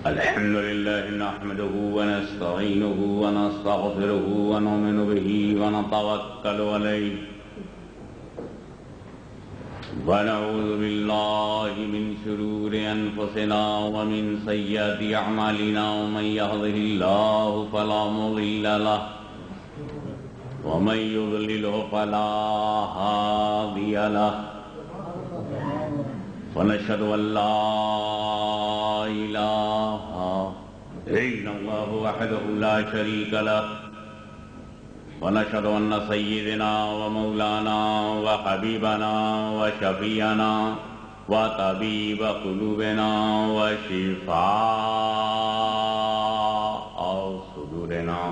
الحمد لله نحمده ونستعينه ونستغفره ونؤمن به ونتوكل عليه ونعوذ بالله من شرور أنفسنا ومن سيئات أعمالنا ومن يهده الله فلا مضل له ومن يضلله فلا هادي له ونشهد أن لا إله إلا الله وحده لا شريك له ونشهد أن سيدنا ومولانا وحبيبنا وشفيعنا وطبيب قلوبنا وشفاء صدورنا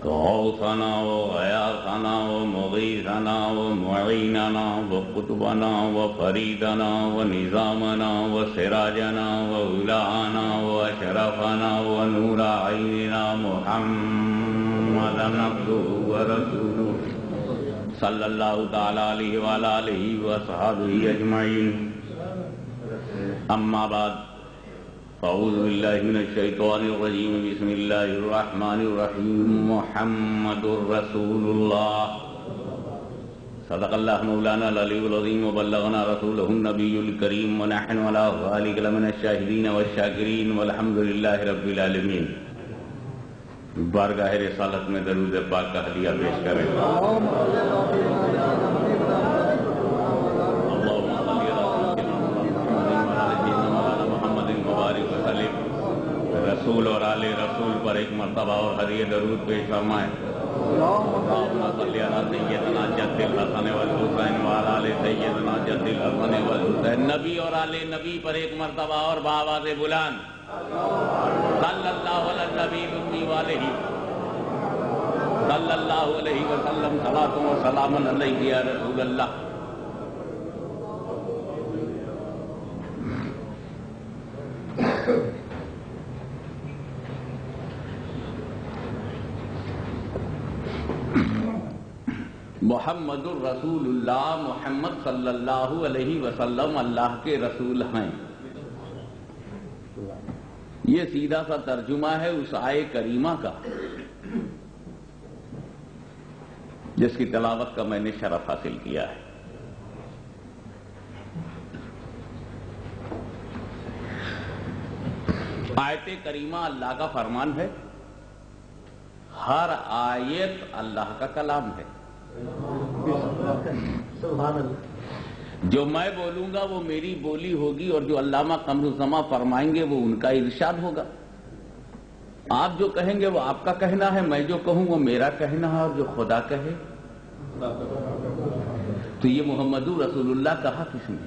غوثنا وغياثنا ومغيثنا ومعيننا وقطبنا وفريدنا ونظامنا وسراجنا وولانا وأشرفنا ونور عيننا محمدا عبده ورسوله صلى الله تعالى عليه وعلى آله وصحبه أجمعين أما بعد أعوذ بالله من الشيطان الرجيم بسم الله الرحمن الرحيم محمد رسول الله صدق الله مولانا العلي العظيم وبلغنا رسوله النبي الكريم ونحن على ذلك لمن الشاهدين والشاكرين والحمد لله رب العالمين. بارگاہ رسالت میں درود پاک کا ہدیہ پیش کریں. رسول اور آل رسول پر ایک مرتبہ اور ہدیہ درود پیش فرمائیں. اللہم صلی علی سیدنا جد الحسن والحسین وعلی آل سیدنا جد الحسن والحسین. نبی اور آل نبی پر ایک مرتبہ اور بآواز بلند صلی اللہ علی النبی الأمی وآلہ صلی اللہ علیہ وسلم. صلاۃ و سلام علیک یا رسول اللہ. محمد الرسول اللہ محمد صلی اللہ علیہ وسلم اللہ کے رسول ہیں. یہ سیدھا سا ترجمہ ہے اس آیے کریمہ کا جس کی تلاوت کا میں نے شرف حاصل کیا ہے. آیت کریمہ اللہ کا فرمان ہے. ہر آیت اللہ کا کلام ہے. جو میں بولوں گا وہ میری بولی ہوگی اور جو علامہ قمر الزمان فرمائیں گے وہ ان کا ارشاد ہوگا. آپ جو کہیں گے وہ آپ کا کہنا ہے, میں جو کہوں وہ میرا کہنا ہے, اور جو خدا کہے. تو یہ محمد رسول اللہ کہا کس نے؟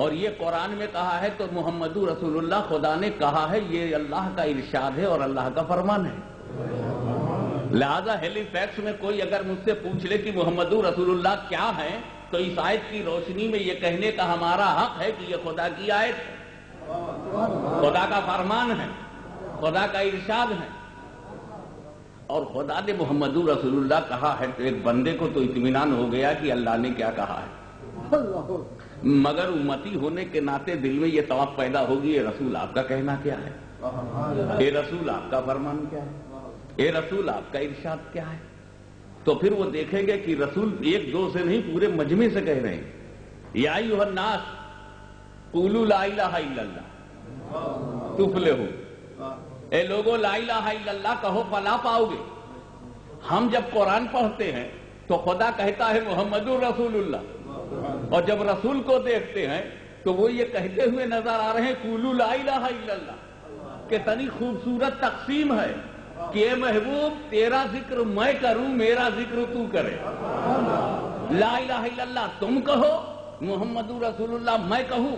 اور یہ قرآن میں کہا ہے تو محمد رسول اللہ خدا نے کہا ہے. یہ اللہ کا ارشاد ہے اور اللہ کا فرمان ہے. لہذا ہیلی فیکس میں کوئی اگر مجھ سے پوچھ لے کہ محمد رسول اللہ کیا ہے تو اس آیت کی روشنی میں یہ کہنے کا ہمارا حق ہے کہ یہ خدا کی آیت ہے, خدا کا فرمان ہے, خدا کا ارشاد ہے. اور خدا نے محمد رسول اللہ کہا ہے تو ایک بندے کو تو اطمینان ہو گیا کہ اللہ نے کیا کہا ہے. مگر امتی ہونے کے ناطے دل میں یہ توقع پیدا ہوگی یہ رسول آپ کا کہنا کیا ہے, اے رسول آپ کا فرمان کیا ہے, اے رسول آپ کا ارشاد کیا ہے. تو پھر وہ دیکھیں گے کہ رسول ایک دو سے نہیں پورے مجمع سے کہہ رہے ہیں. یا ایھا الناس قولوا لا الہ الا اللہ تفلحوا. اے لوگو لا الہ الا اللہ کہو فلاح پاؤ گے. ہم جب قرآن پڑھتے ہیں تو خدا کہتا ہے محمد رسول اللہ, اور جب رسول کو دیکھتے ہیں تو وہ یہ کہتے ہوئے نظر آ رہے ہیں قولوا لا الہ الا اللہ. کتنی خوبصورت تقسیم ہے کہ اے محبوب تیرا ذکر میں کروں, میرا ذکر تو کرے. لا الہ الا اللہ تم کہو, محمد رسول اللہ میں کہوں,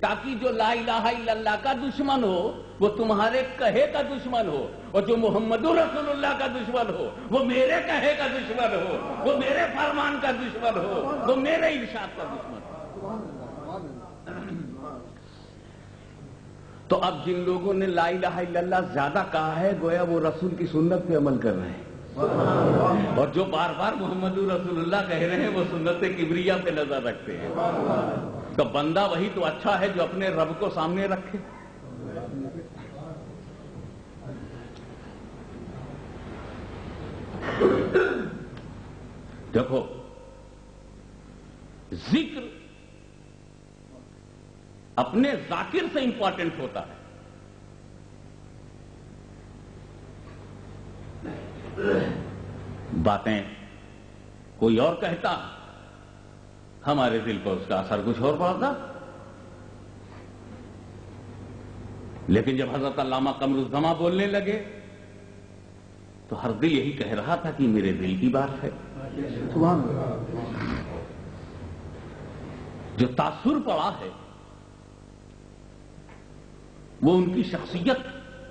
تاکہ جو لا الہ الا اللہ کا دشمن ہو وہ تمہارے کہے کا دشمن ہو, اور جو محمد رسول اللہ کا دشمن ہو وہ میرے کہے کا دشمن ہو, وہ میرے فرمان کا دشمن ہو, وہ میرے ارشاد کا دشمن ہو. تو اب جن لوگوں نے لا الہ الا اللہ زیادہ کہا ہے گویا وہ رسول کی سنت پہ عمل کر رہے ہیں. اور جو بار بار محمد رسول اللہ کہہ رہے ہیں وہ سنت کبریہ پہ نظر رکھتے ہیں. تو بندہ وہی تو اچھا ہے جو اپنے رب کو سامنے رکھے. دیکھو ذکر اپنے ذاکر سے امپورٹنٹ ہوتا ہے. باتیں کوئی اور کہتا ہمارے دل پر اس کا اثر کچھ اور پڑتا. لیکن جب حضرت علامہ قمر الزماں بولنے لگے تو ہر دل یہی کہہ رہا تھا کہ میرے دل کی بات ہے. سبحان اللہ. جو تاثر پڑا ہے وہ ان کی شخصیت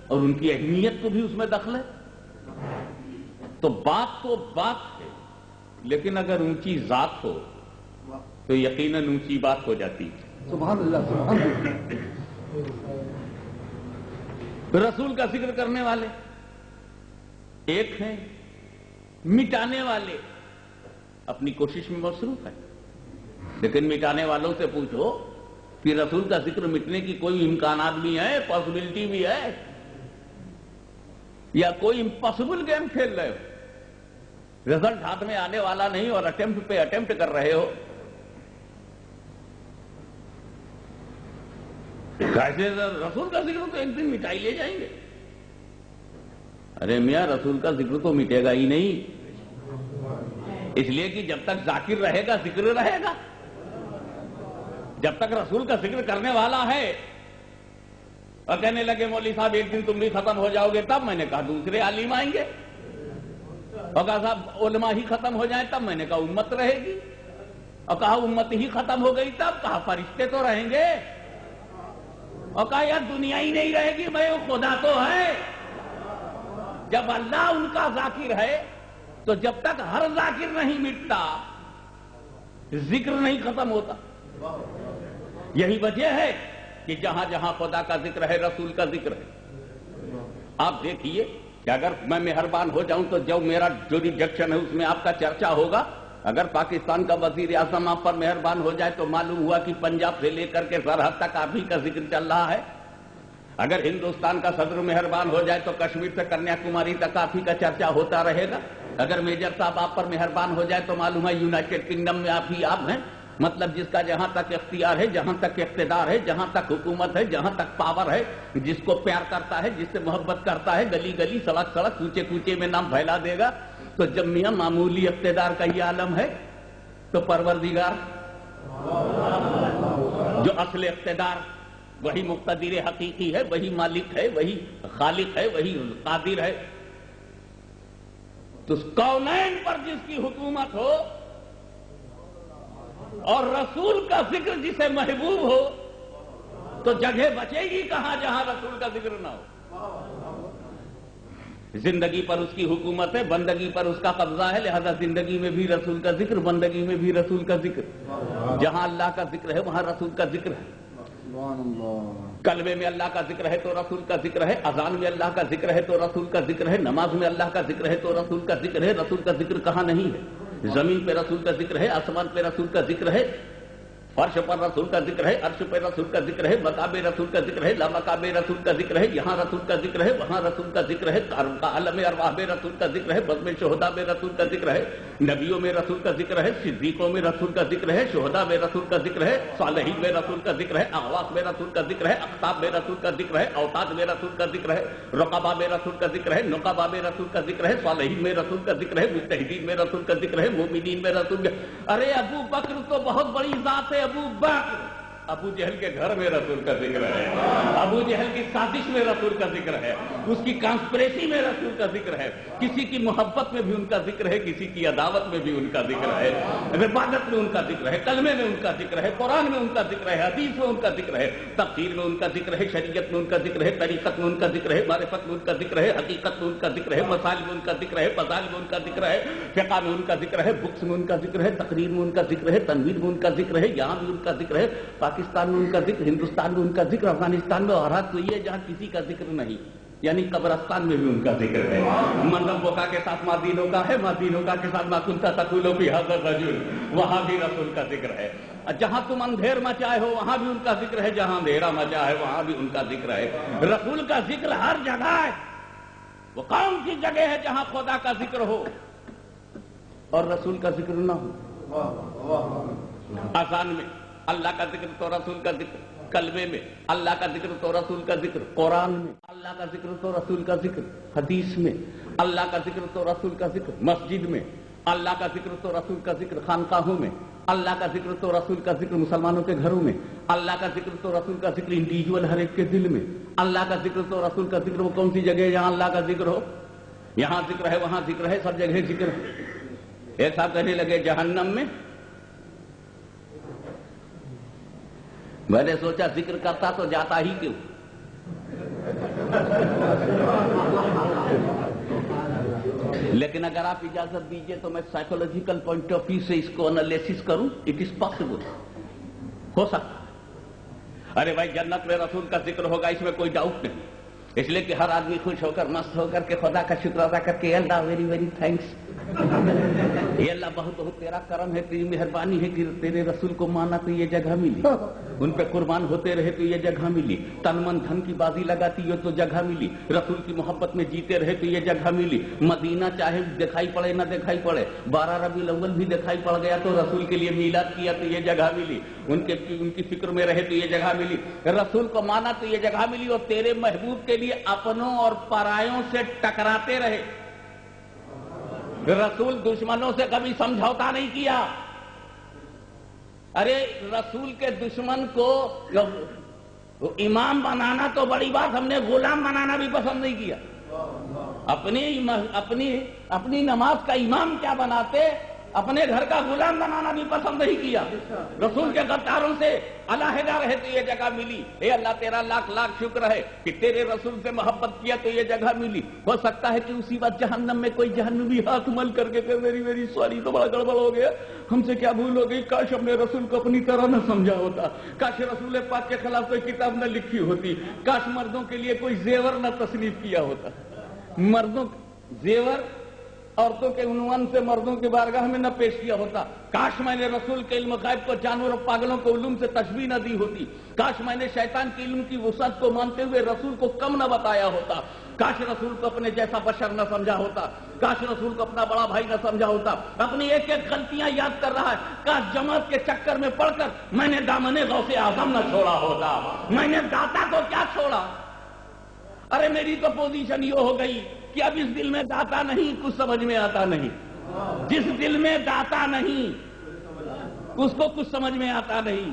اور ان کی اہمیت کو بھی اس میں دخل ہے. تو بات ہے لیکن اگر اونچی ذات ہو تو یقیناً اونچی بات ہو جاتی ہے. سبحان اللہ سبحان اللہ. رسول کا ذکر کرنے والے ایک ہیں, مٹانے والے اپنی کوشش میں مصروف ہے. لیکن مٹانے والوں سے پوچھو کہ رسول کا ذکر مٹنے کی کوئی امکانات بھی ہے, پاسبلٹی بھی ہے, یا کوئی امپاسبل گیم کھیل رہے ہو, رزلٹ ہاتھ میں آنے والا نہیں اور اٹیمپٹ پہ اٹیمپٹ کر رہے ہو. کیسے رسول کا ذکر تو ایک دن مٹائی لے جائیں گے. ارے میاں رسول کا ذکر تو مٹے گا ہی نہیں, اس لیے کہ جب تک ذاکر رہے گا ذکر رہے گا. جب تک رسول کا ذکر کرنے والا ہے اور کہنے لگے مولوی صاحب ایک دن تم بھی ختم ہو جاؤ گے, تب میں نے کہا دوسرے عالم آئیں گے. اور کہا صاحب علماء ہی ختم ہو جائیں, تب میں نے کہا امت رہے گی. اور کہا امت ہی ختم ہو گئی, تب کہا فرشتے تو رہیں گے. اور کہا یار دنیا ہی نہیں رہے گی, بھائی خدا تو ہے. جب اللہ ان کا ذاکر ہے تو جب تک ہر ذاکر نہیں مٹتا ذکر نہیں ختم ہوتا. یہی وجہ ہے کہ جہاں جہاں خدا کا ذکر ہے رسول کا ذکر ہے. آپ دیکھیے کہ اگر میں مہربان ہو جاؤں تو جو میرا جوریڈکشن ہے اس میں آپ کا چرچا ہوگا. اگر پاکستان کا وزیر اعظم آپ پر مہربان ہو جائے تو معلوم ہوا کہ پنجاب سے لے کر کے سرحد تک آپ ہی کا ذکر چل رہا ہے. اگر ہندوستان کا صدر مہربان ہو جائے تو کشمیر سے کنیا کماری تک آپ ہی کا چرچا ہوتا رہے گا. اگر میجر صاحب آپ پر مہربان ہو جائے تو معلوم ہے یونائٹڈ کنگڈم میں آپ ہی آپ ہیں. مطلب جس کا جہاں تک اختیار ہے, جہاں تک اقتدار ہے, جہاں تک حکومت ہے, جہاں تک پاور ہے, جس کو پیار کرتا ہے, جس سے محبت کرتا ہے, گلی گلی سڑک سڑک کوچے کوچے میں نام پھیلا دے گا. تو جب میاں معمولی اقتدار کا یہ عالم ہے تو پروردگار جو اصل اقتدار وہی مقتدر حقیقی ہے, وہی مالک ہے, وہی خالق ہے, وہی قادر ہے. تو کونین پر جس کی حکومت ہو اور رسول کا ذکر جسے محبوب ہو تو جگہ بچے گی کہاں جہاں رسول کا ذکر نہ ہو. زندگی پر اس کی حکومت ہے, بندگی پر اس کا قبضہ ہے, لہذا زندگی میں بھی رسول کا ذکر, بندگی میں بھی رسول کا ذکر. جہاں اللہ کا ذکر ہے وہاں رسول کا ذکر ہے. کلمے میں اللہ کا ذکر ہے تو رسول کا ذکر ہے, اذان میں اللہ کا ذکر ہے تو رسول کا ذکر ہے, نماز میں اللہ کا ذکر ہے تو رسول کا ذکر ہے. رسول کا ذکر کہاں نہیں ہے؟ زمین پہ رسول کا ذکر ہے, آسمان پہ رسول کا ذکر ہے, فرش پر رسول کا ذکر ہے, عرش پہ رسول کا ذکر ہے, مقام رسول کا ذکر ہے, لامقام رسول کا ذکر ہے, یہاں رسول کا ذکر ہے, وہاں رسول کا ذکر ہے, عالم ارواح میں رسول کا ذکر ہے, بزم شہداء میں رسول کا ذکر ہے, نبیوں میں رسول کا ذکر ہے, صدیقوں میں رسول کا ذکر ہے, شہداء میں رسول کا ذکر ہے, صالحین میں رسول کا ذکر ہے, اغواث میں رسول کا ذکر ہے, اقطاب میں رسول کا ذکر ہے, اوتاد میں رسول کا ذکر ہے, رقبہ میں رسول کا ذکر ہے, نقبہ میں رسول کا ذکر ہے, صالحین میں رسول کا ذکر ہے, مجتہدین میں رسول کا ذکر ہے, مومنین میں رسول کا. ارے ابو بکر تو بہت بڑی ذات ہے. ابو بکر, ابو جہل کے گھر میں رسول کا ذکر ہے, ابو جہل کی سازش میں رسول کا ذکر ہے, اس کی کانسپریسی میں رسول کا ذکر ہے, کسی کی محبت میں بھی ان کا ذکر ہے, کسی کی عداوت میں بھی ان کا ذکر ہے, عبادت میں ان کا ذکر ہے, کلمے میں ان کا ذکر ہے, قرآن میں ان کا ذکر ہے, حدیث میں ان کا ذکر ہے, تفسیر میں ان کا ذکر ہے, شریعت میں ان کا ذکر ہے, طریقت میں ان کا ذکر ہے, معرفت میں ان کا ذکر ہے, حقیقت میں ان کا ذکر ہے, مسائل میں ان کا ذکر ہے, فضائل میں ان کا ذکر ہے, فقہ میں ان کا ذکر ہے, بکس میں ان کا ذکر ہے, تقریر میں ان کا ذکر ہے, تنویر میں ان کا ذکر ہے, یہاں بھی ان کا ذکر ہے, پاکستان میں ان کا ذکر, ہندوستان میں ان کا ذکر, افغانستان میں اور ہاتھ تو یہ جہاں کسی کا ذکر نہیں. یعنی قبرستان میں بھی ان کا ذکر ہے. من ربک کے ساتھ ما دینک ہے، ما دینک کے ساتھ ما کنت تقول فی ھذا الرجل، وہاں بھی رسول کا ذکر ہے. جہاں تم اندھیر مچائے ہو وہاں بھی ان کا ذکر ہے، جہاں اندھیرا مچا ہے وہاں بھی ان کا ذکر ہے. رسول کا ذکر ہر جگہ ہے. وہ کون سی جگہ ہے جہاں خدا کا ذکر ہو اور رسول کا ذکر نہ ہو؟ آسان میں اللہ کا ذکر تو رسول کا ذکر، کلمے میں اللہ کا ذکر تو رسول کا ذکر، قرآن میں اللہ کا ذکر تو رسول کا ذکر، حدیث میں اللہ کا ذکر تو رسول کا ذکر، مسجد میں اللہ کا ذکر تو رسول کا ذکر، خانقاہوں میں اللہ کا ذکر تو رسول کا ذکر، مسلمانوں کے گھروں میں اللہ کا ذکر تو رسول کا ذکر، انڈیویجول ہر ایک کے دل میں اللہ کا ذکر تو رسول کا ذکر. وہ کون سی جگہ ہے جہاں اللہ کا ذکر ہو؟ یہاں ذکر ہے وہاں ذکر ہے، سب جگہ ذکر ہے. ایسا کہنے لگے جہنم میں. میں نے سوچا ذکر کرتا تو جاتا ہی کیوں؟ لیکن اگر آپ اجازت دیجئے تو میں سائیکولوجیکل پوائنٹ آف ویو سے اس کو انالیسس کروں. اٹ از پاسبل، ہو سکتا. ارے بھائی جنت میں رسول کا ذکر ہوگا، اس میں کوئی ڈاؤٹ نہیں. اس لیے کہ ہر آدمی خوش ہو کر مست ہو کر کے خدا کا شکر ادا کر کے اللہ ویری ویری تھینکس، یہ اللہ بہت بہت تیرا کرم ہے، تیری مہربانی ہے کہ تیرے رسول کو مانا تو یہ جگہ ملی، ان پہ قربان ہوتے رہے تو یہ جگہ ملی، تن من دھن کی بازی لگاتی ہو تو جگہ ملی، رسول کی محبت میں جیتے رہے تو یہ جگہ ملی. مدینہ چاہے دکھائی پڑے نہ دکھائی پڑے، 12 ربیع الاول بھی دکھائی پڑ گیا تو رسول کے لیے میلاد کیا تو یہ جگہ ملی، ان کی فکر میں رہے تو یہ جگہ ملی، رسول کو مانا تو یہ جگہ ملی. اور تیرے محبوب کے لیے اپنوں اور پرایوں سے ٹکراتے رہے. رسول دشمنوں سے کبھی سمجھوتا نہیں کیا. ارے رسول کے دشمن کو امام بنانا تو بڑی بات، ہم نے غلام بنانا بھی پسند نہیں کیا. اپنی نماز کا امام کیا بناتے، اپنے گھر کا غلام بنانا بھی پسند نہیں کیا. رسول کے غداروں سے علیحدہ رہے تو یہ جگہ ملی. اے اللہ تیرا لاکھ لاکھ شکر ہے کہ تیرے رسول سے محبت کیا تو یہ جگہ ملی. ہو سکتا ہے کہ اسی وقت جہنم میں کوئی جہنمی ہاتھ مل کر کے میری سوری تو بڑا گڑبڑ ہو گیا، ہم سے کیا بھول ہو گئی، کاش ہم نے رسول کو اپنی طرح نہ سمجھا ہوتا، کاش رسول پاک کے خلاف کوئی کتاب نہ لکھی ہوتی، کاش مردوں کے لیے کوئی زیور نہ تصنیف کیا ہوتا. مردوں زیور عورتوں کے عنوان سے مردوں کے بارگاہ میں نہ پیش کیا ہوتا. کاش میں نے رسول کے علم غیب کو جانور اور پاگلوں کو علوم سے تشبیہ نہ دی ہوتی. کاش میں نے شیطان کے علم کی وسعت کو مانتے ہوئے رسول کو کم نہ بتایا ہوتا. کاش رسول کو اپنے جیسا بشر نہ سمجھا ہوتا. کاش رسول کو اپنا بڑا بھائی نہ سمجھا ہوتا. اپنی ایک ایک غلطیاں یاد کر رہا ہے. کاش جماعت کے چکر میں پڑھ کر میں نے دامن غوث اعظم نہ چھوڑا ہوتا. میں نے داتا کو کیا چھوڑا. ارے میری تو پوزیشن یہ ہو گئی کہ اب اس دل میں داتا نہیں، کچھ سمجھ میں آتا نہیں. جس دل میں داتا نہیں اس کو کچھ سمجھ میں آتا نہیں.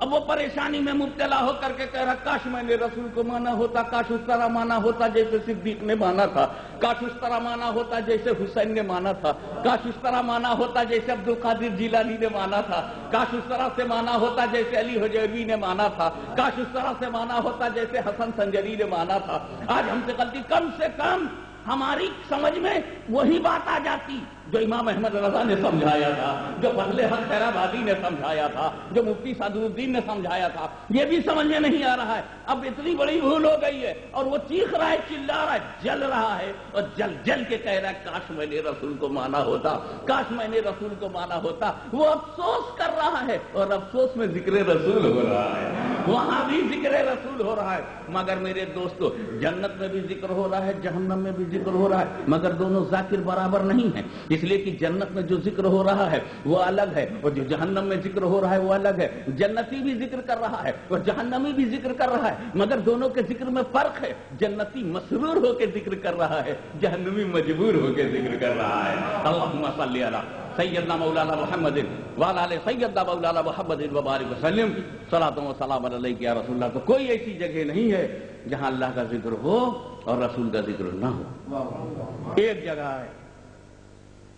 اب وہ پریشانی میں مبتلا ہو کر کے کہہ رہا کاش میں نے رسول کو مانا ہوتا، کاش اس طرح مانا ہوتا جیسے صدیق نے مانا تھا، کاش اس طرح مانا ہوتا جیسے حسین نے مانا تھا، کاش اس طرح مانا ہوتا جیسے عبد القادر جیلانی نے مانا تھا، کاش اس طرح سے مانا ہوتا جیسے علی حجویری نے مانا تھا، کاش اس طرح سے مانا ہوتا جیسے حسن سنجری نے مانا تھا. آج ہم سے غلطی، کم سے کم ہماری سمجھ میں وہی بات آ جاتی جو امام احمد رضا نے سمجھایا تھا، جو فضل حق خیرآبادی نے سمجھایا تھا، جو مفتی صدر الدین نے سمجھایا تھا. یہ بھی سمجھ میں نہیں آ رہا ہے. اب اتنی بڑی بھول ہو گئی ہے اور وہ چیخ رہا ہے، چلا رہا ہے، جل رہا ہے اور جل جل کے کہہ رہا ہے کاش میں نے رسول کو مانا ہوتا، کاش میں نے رسول کو مانا ہوتا. وہ افسوس کر رہا ہے اور افسوس میں ذکر رسول ہو رہا ہے، وہاں بھی ذکر رسول ہو رہا ہے. مگر میرے دوستو، جنت میں بھی ذکر ہو رہا ہے، جہنم میں بھی ذکر ہو رہا ہے، مگر دونوں ذاکر برابر نہیں ہیں. اس لیے کہ جنت میں جو ذکر ہو رہا ہے وہ الگ ہے اور جو جہنم میں ذکر ہو رہا ہے وہ الگ ہے. جنتی بھی ذکر کر رہا ہے اور جہنمی بھی ذکر کر رہا ہے، مگر دونوں کے ذکر میں فرق ہے. جنتی مسرور ہو کے ذکر کر رہا ہے، جہنمی مجبور ہو کے ذکر کر رہا ہے. اللہم صلی علی سیدنا مولانا محمد وعلی آل سیدنا مولانا محمد وبارک وسلم. صلاۃ و سلام علیک یا رسول اللہ. تو کوئی ایسی جگہ نہیں ہے جہاں اللہ کا ذکر ہو اور رسول کا ذکر نہ ہو. ایک جگہ ہے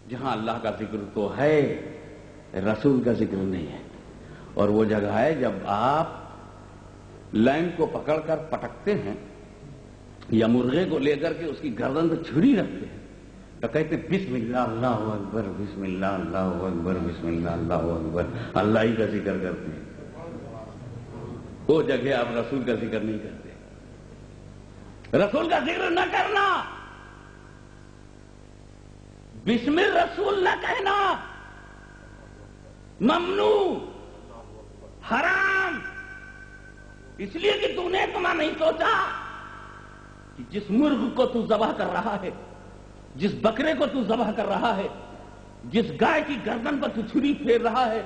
جہاں اللہ کا ذکر تو ہے، رسول کا ذکر نہیں ہے، اور وہ جگہ ہے جب آپ لائن کو پکڑ کر پٹکتے ہیں یا مرغے کو لے کر کے اس کی گردن پہ چھری رکھتے ہیں تو کہتے ہیں بسم اللہ اللہ اکبر، بسم اللہ اللہ اکبر، بسم اللہ اللہ اکبر، اللہ ہی کا ذکر کرتے ہیں. وہ جگہ آپ رسول کا ذکر نہیں کرتے. رسول کا ذکر نہ کرنا، بسم الرسول نہ کہنا ممنوع، حرام، اس لیے کہ تو نے اتنا نہیں سوچا کہ جس مرغ کو تو ذبح کر رہا ہے، جس بکرے کو تو ذبح کر رہا ہے، جس گائے کی گردن پر تو چھری پھیر رہا ہے،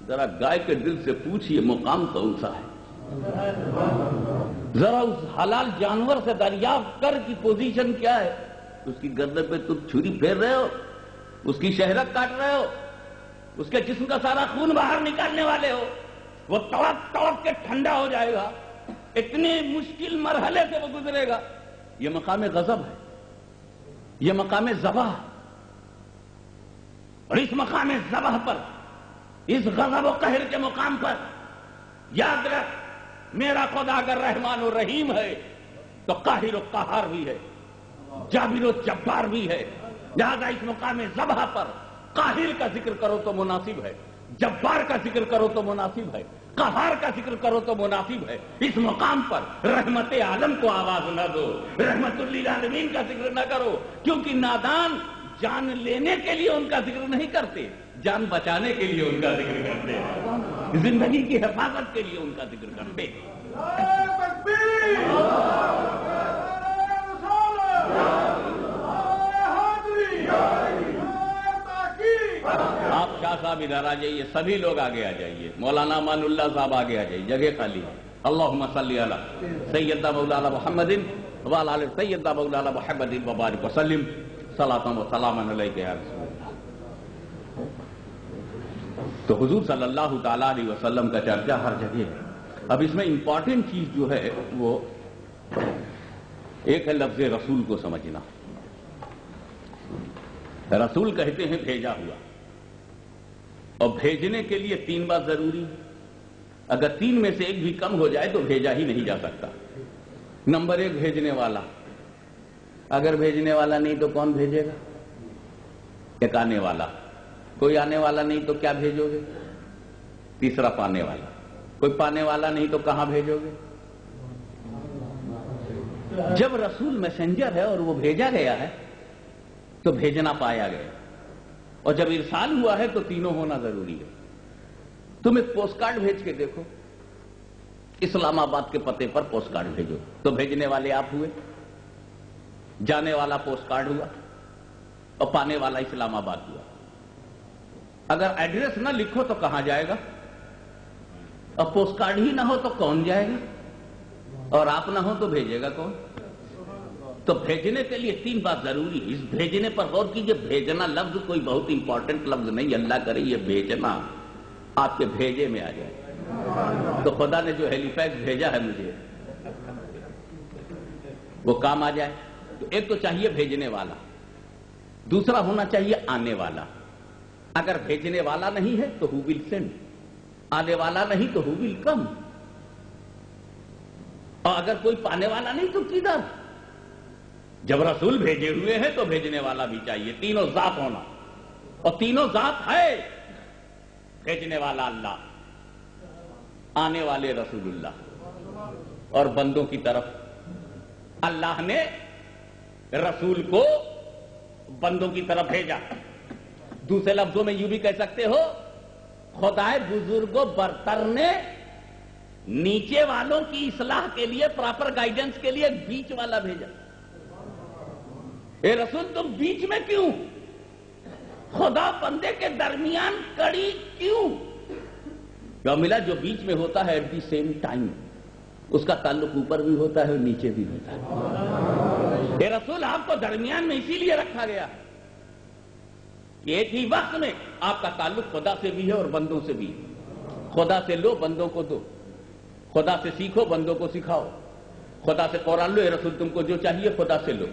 ذرا گائے کے دل سے پوچھ یہ مقام کون سا ہے، ذرا اس حلال جانور سے دریافت کر کی پوزیشن کیا ہے، اس کی گردن پہ تم چھری پھیر رہے ہو، اس کی شہرت کاٹ رہے ہو، اس کے جسم کا سارا خون باہر نکالنے والے ہو، وہ تڑپ تڑپ کے ٹھنڈا ہو جائے گا، اتنے مشکل مرحلے سے وہ گزرے گا، یہ مقام غضب ہے، یہ مقام ذبح، اور اس مقام ذبح پر، اس غضب و قہر کے مقام پر یاد رکھ میرا خدا اگر رحمان و رحیم ہے تو قاہر و قہار بھی ہے، جابر و جبار بھی ہے، لہذا اس مقام ذبح پر قاہر کا ذکر کرو تو مناسب ہے، جبار کا ذکر کرو تو مناسب ہے، قہار کا ذکر کرو تو مناسب ہے، اس مقام پر رحمت عالم کو آواز نہ دو، رحمت للعالمین کا ذکر نہ کرو، کیونکہ نادان جان لینے کے لیے ان کا ذکر نہیں کرتے، جان بچانے کے لیے ان کا ذکر کرتے ہیں، زندگی کی حفاظت کے لیے ان کا ذکر کرتے ہیں۔ آپ شاہ صاحب ادھر آ جائیے، سبھی لوگ آگے آ جائیے، مولانا امان اللہ صاحب آگے آ جائیے، جگہ خالی ہے۔ اللہم صلی علی سیدنا مولانا محمد وعلی آل سیدنا مولانا محمد وبارک وسلم، صلاۃ و سلام علیک یا رسول اللہ۔ تو حضور صلی اللہ تعالیٰ علیہ وسلم کا چرچہ ہر جگہ ہے۔ اب اس میں امپورٹنٹ چیز جو ہے وہ ایک ہے لفظ رسول کو سمجھنا۔ رسول کہتے ہیں بھیجا ہوا، اور بھیجنے کے لیے 3 بات ضروری ہے، اگر 3 میں سے ایک بھی کم ہو جائے تو بھیجا ہی نہیں جا سکتا۔ نمبر 1 بھیجنے والا، اگر بھیجنے والا نہیں تو کون بھیجے گا؟ ایک آنے والا، کوئی آنے والا نہیں تو کیا بھیجو گے؟ تیسرا پانے والا، کوئی پانے والا نہیں تو کہاں بھیجو گے؟ جب رسول میسنجر ہے اور وہ بھیجا گیا ہے تو بھیجنا پایا گیا، اور جب ارسال ہوا ہے تو تینوں ہونا ضروری ہے۔ تم ایک پوسٹ کارڈ بھیج کے دیکھو، اسلام آباد کے پتے پر پوسٹ کارڈ بھیجو تو بھیجنے والے آپ ہوئے، جانے والا پوسٹ کارڈ ہوا اور پانے والا اسلام آباد ہوا۔ اگر ایڈریس نہ لکھو تو کہاں جائے گا؟ اور پوسٹ کارڈ ہی نہ ہو تو کون جائے گا؟ اور آپ نہ ہو تو بھیجے گا کون؟ تو بھیجنے کے لیے 3 بات ضروری ہے۔ اس بھیجنے پر غور کیجئے، بھیجنا لفظ کوئی بہت امپورٹنٹ لفظ نہیں، اللہ کرے یہ بھیجنا آپ کے بھیجے میں آ جائے تو خدا نے جو ہیلی فیکس بھیجا ہے مجھے وہ کام آ جائے۔ تو ایک تو چاہیے بھیجنے والا، دوسرا ہونا چاہیے آنے والا۔ اگر بھیجنے والا نہیں ہے تو who will send، آنے والا نہیں تو who will come، اور اگر کوئی پانے والا نہیں تو کدھر؟ جب رسول بھیجے ہوئے ہیں تو بھیجنے والا بھی چاہیے، تینوں ذات ہونا، اور تینوں ذات ہے، بھیجنے والا اللہ، آنے والے رسول اللہ، اور بندوں کی طرف اللہ نے رسول کو بندوں کی طرف بھیجا۔ دوسرے لفظوں میں یوں بھی کہہ سکتے ہو، خدائے بزرگ و برتر نے نیچے والوں کی اصلاح کے لیے، پراپر گائیڈنس کے لیے بیچ والا بھیجا۔ اے رسول تم بیچ میں کیوں؟ خدا بندے کے درمیان کڑی کیوں؟ کیوں ملا جو بیچ میں ہوتا ہے ایٹ دی سیم ٹائم اس کا تعلق اوپر بھی ہوتا ہے اور نیچے بھی ہوتا ہے۔ اے رسول آپ کو درمیان میں اسی لیے رکھا گیا کہ ایک ہی وقت میں آپ کا تعلق خدا سے بھی ہے اور بندوں سے بھی۔ خدا سے لو، بندوں کو دو، خدا سے سیکھو، بندوں کو سکھاؤ، خدا سے قرآن لو، اے رسول تم کو جو چاہیے خدا سے لو،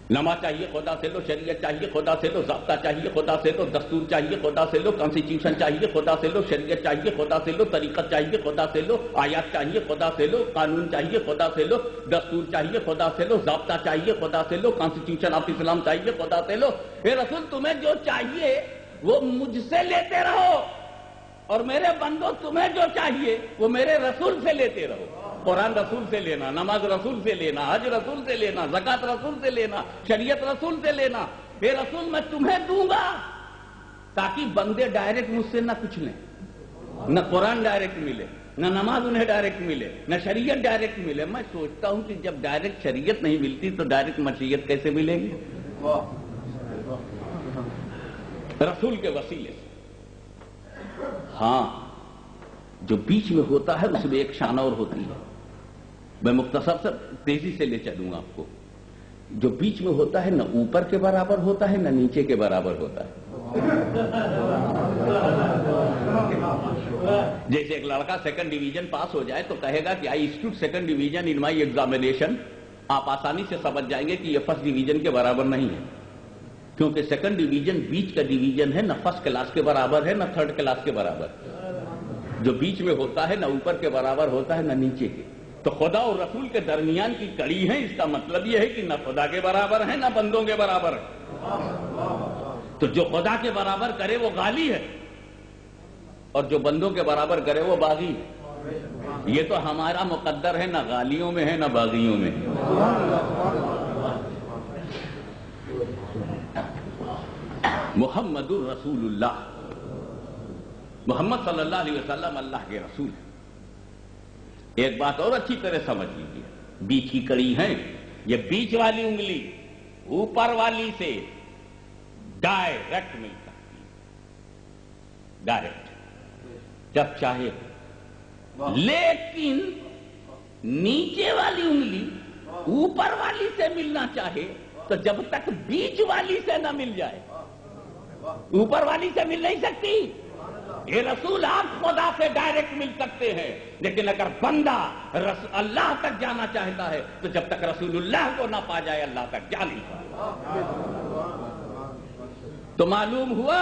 نماز چاہیے خدا سے لو، شریعت چاہیے خدا سے لو، ضابطہ چاہیے خدا سے لو، دستور چاہیے خدا سے لو، کانسٹیٹیوشن چاہیے خدا سے لو، شریعت چاہیے خدا سے لو، طریقت چاہیے خدا سے لو، آیات چاہیے خدا سے لو، قانون چاہیے خدا سے لو، دستور چاہیے خدا سے لو، ضابطہ چاہیے خدا سے لو، کانسٹیٹیوشن آف اسلام چاہیے خدا سے لو۔ اے رسول تمہیں جو چاہیے وہ مجھ سے لیتے رہو، اور میرے بندو تمہیں جو چاہیے وہ میرے رسول سے لیتے رہو. قرآن رسول سے لینا، نماز رسول سے لینا، حج رسول سے لینا، زکات رسول سے لینا، شریعت رسول سے لینا. بے رسول میں تمہیں دوں گا تاکہ بندے ڈائریکٹ مجھ سے نہ کچھ لیں. نہ قرآن ڈائریکٹ ملے، نہ نماز انہیں ڈائریکٹ ملے، نہ شریعت ڈائریکٹ ملے. میں سوچتا ہوں کہ جب ڈائریکٹ شریعت نہیں ملتی تو ڈائریکٹ مشیت کیسے ملے گی؟ رسول کے وسیلے سے. ہاں جو بیچ میں ہوتا ہے اس میں ایک شان اور ہوتی ہے. میں مختصر سے تیزی سے لے چلوں گا آپ کو. جو بیچ میں ہوتا ہے نہ اوپر کے برابر ہوتا ہے نہ نیچے کے برابر ہوتا ہے. جیسے ایک لڑکا سیکنڈ ڈویژن پاس ہو جائے تو کہے گا کہ I stood second division in my examination. آپ آسانی سے سمجھ جائیں گے کہ یہ فرسٹ ڈویژن کے برابر نہیں ہے، کیونکہ سیکنڈ ڈویژن بیچ کا ڈویژن ہے، نہ فرسٹ کلاس کے برابر ہے نہ تھرڈ کلاس کے برابر. جو بیچ میں ہوتا ہے نہ اوپر کے برابر ہوتا ہے نہ نیچے کے. تو خدا اور رسول کے درمیان کی کڑی ہے. اس کا مطلب یہ ہے کہ نہ خدا کے برابر ہے نہ بندوں کے برابر ہے. تو جو خدا کے برابر کرے وہ غالی ہے اور جو بندوں کے برابر کرے وہ باغی ہے. یہ تو ہمارا مقدر ہے، نہ غالیوں میں ہے نہ باغیوں میں ہے. محمد الرسول اللہ، محمد صلی اللہ علیہ وسلم اللہ کے رسول. ایک بات اور اچھی طرح سمجھ لیجیے، بیچ کی کڑی ہے. یہ بیچ والی انگلی اوپر والی سے ڈائریکٹ مل سکتی ہے، ڈائریکٹ جب چاہے. لیکن نیچے والی انگلی اوپر والی سے ملنا چاہے تو جب تک بیچ والی سے نہ مل جائے اوپر والی سے مل نہیں سکتی. یہ رسول آپ خدا سے ڈائریکٹ مل سکتے ہیں، لیکن اگر بندہ اللہ تک جانا چاہتا ہے تو جب تک رسول اللہ کو نہ پا جائے اللہ تک جا نہیں سکتا. تو معلوم ہوا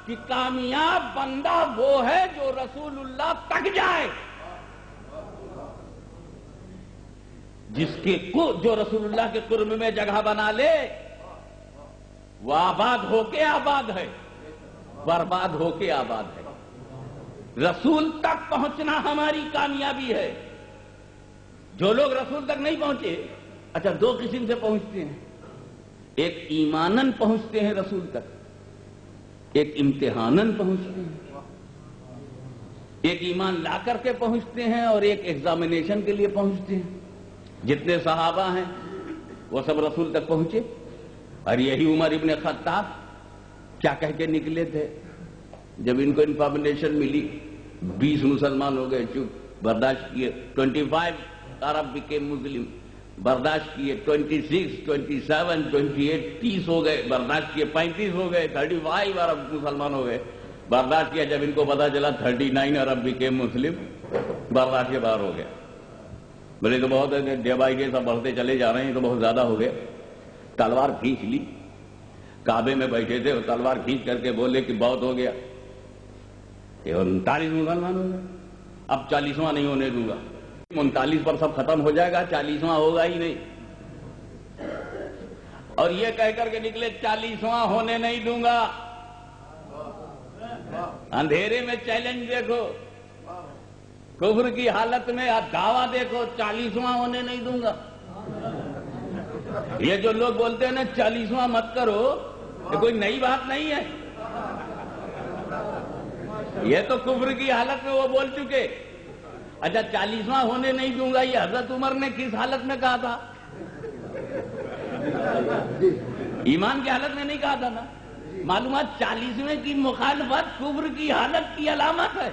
کہ کامیاب بندہ وہ ہے جو رسول اللہ تک جائے، جو رسول اللہ کے قرب میں جگہ بنا لے. وہ آباد ہو کے آباد ہے، برباد ہو کے آباد ہے. رسول تک پہنچنا ہماری کامیابی ہے. جو لوگ رسول تک نہیں پہنچے، اچھا دو قسم سے پہنچتے ہیں. ایک ایمانن پہنچتے ہیں رسول تک، ایک امتحانن پہنچتے ہیں. ایک ایمان لا کر کے پہنچتے ہیں اور ایک ایگزامینیشن کے لیے پہنچتے ہیں. جتنے صحابہ ہیں وہ سب رسول تک پہنچے. اور یہی عمر ابن خطاب کیا کہہ کے نکلے تھے جب ان کو انفارمیشن ملی؟ 20 مسلمان ہو گئے، چپ برداشت کیے. 25 عرب became مسلم، برداشت کیے. 26 27 28 30 ہو گئے، برداشت کیے. 35 ہو گئے، 35 عرب مسلمان ہو گئے، برداشت کیا. جب ان کو پتا چلا 39 عرب became مسلم، برداشت کے باہر ہو گیا. بولے تو بہت ڈے بائی ڈے سب بڑھتے چلے جا رہے ہیں، تو بہت زیادہ ہو گئے. تلوار کھینچ لی. کعبے میں بیٹھے تھے اور تلوار کھینچ کر کے بولے کہ بہت ہو گیا. 39 مسلمان ہو گئے، اب 40واں نہیں ہونے دوں گا. 39 پر سب ختم ہو جائے گا، 40واں ہوگا ہی نہیں. اور یہ کہہ کر کے نکلے 40واں ہونے نہیں دوں گا. اندھیرے میں چیلنج دیکھو، کفر کی حالت میں دعویٰ دیکھو، 40واں ہونے نہیں دوں گا. یہ جو لوگ بولتے ہیں نا 40واں مت کرو، یہ کوئی نئی بات نہیں ہے. یہ تو کفر کی حالت میں وہ بول چکے. اچھا 40واں ہونے نہیں دوں گا، یہ حضرت عمر نے کس حالت میں کہا تھا؟ ایمان کی حالت میں نہیں کہا تھا نا. معلومات 40ویں کی مخالفت کفر کی حالت کی علامت ہے.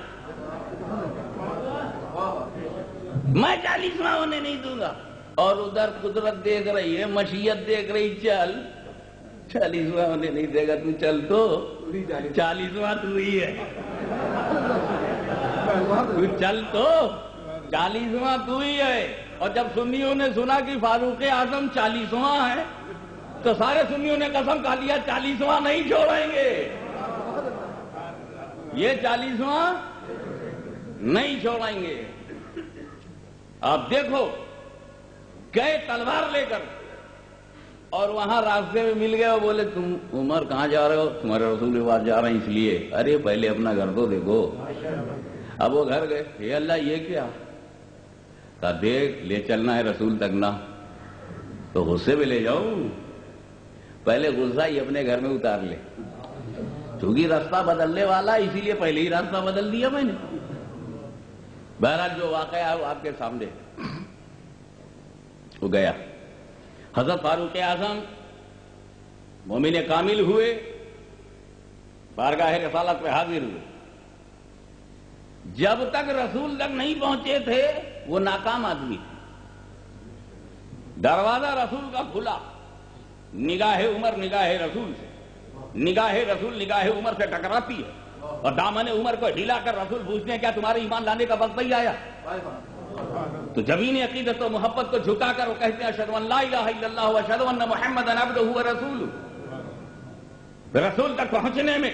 میں 40واں ہونے نہیں دوں گا. اور ادھر قدرت دیکھ رہی ہے، مشیت دیکھ رہی، چل 40واں ہونے نہیں دے گا تو چل. تو 40واں تو ہی ہے، تو چل تو 40واں تو ہی ہے. اور جب سنیوں نے سنا کہ فاروق اعظم 40واں ہے تو سارے سنیوں نے قسم کھا لیا 40واں نہیں چھوڑیں گے، یہ 40واں نہیں چھوڑیں گے. آپ دیکھو گئے تلوار لے کر اور وہاں راستے میں مل گئے اور بولے تم عمر کہاں جا رہے ہو؟ تمہارے رسول کے پاس جا رہے ہیں اس لیے. ارے پہلے اپنا گھر تو دیکھو. اب وہ گھر گئے. اے اللہ یہ کیا؟ کہا دیکھ لے چلنا ہے رسول تک نا تو غصے میں لے جاؤں. پہلے غصہ ہی اپنے گھر میں اتار لے. چونکہ راستہ بدلنے والا اسی لیے پہلے ہی راستہ بدل دیا میں نے. بہرحال جو واقعہ ہے وہ آپ کے سامنے وہ گیا. حضرت فاروق اعظم مومن کامل ہوئے, بارگاہ رسالت پہ حاضر ہوئے. جب تک رسول تک نہیں پہنچے تھے وہ ناکام آدمی تھے. دروازہ رسول کا کھلا, نگاہ عمر نگاہ رسول سے, نگاہ رسول نگاہ عمر سے ٹکراتی ہے اور دامن عمر کو ڈھیلا کر رسول پوچھتے ہیں کیا تمہارے ایمان لانے کا وقت نہیں آیا؟ تو عقیدت و محبت کو جھکا کر وہ کہتے ہیں اشہدو ان لا الہ الا اللہ و اشہدو ان محمدا عبدہ و رسولہ. رسول تک پہنچنے میں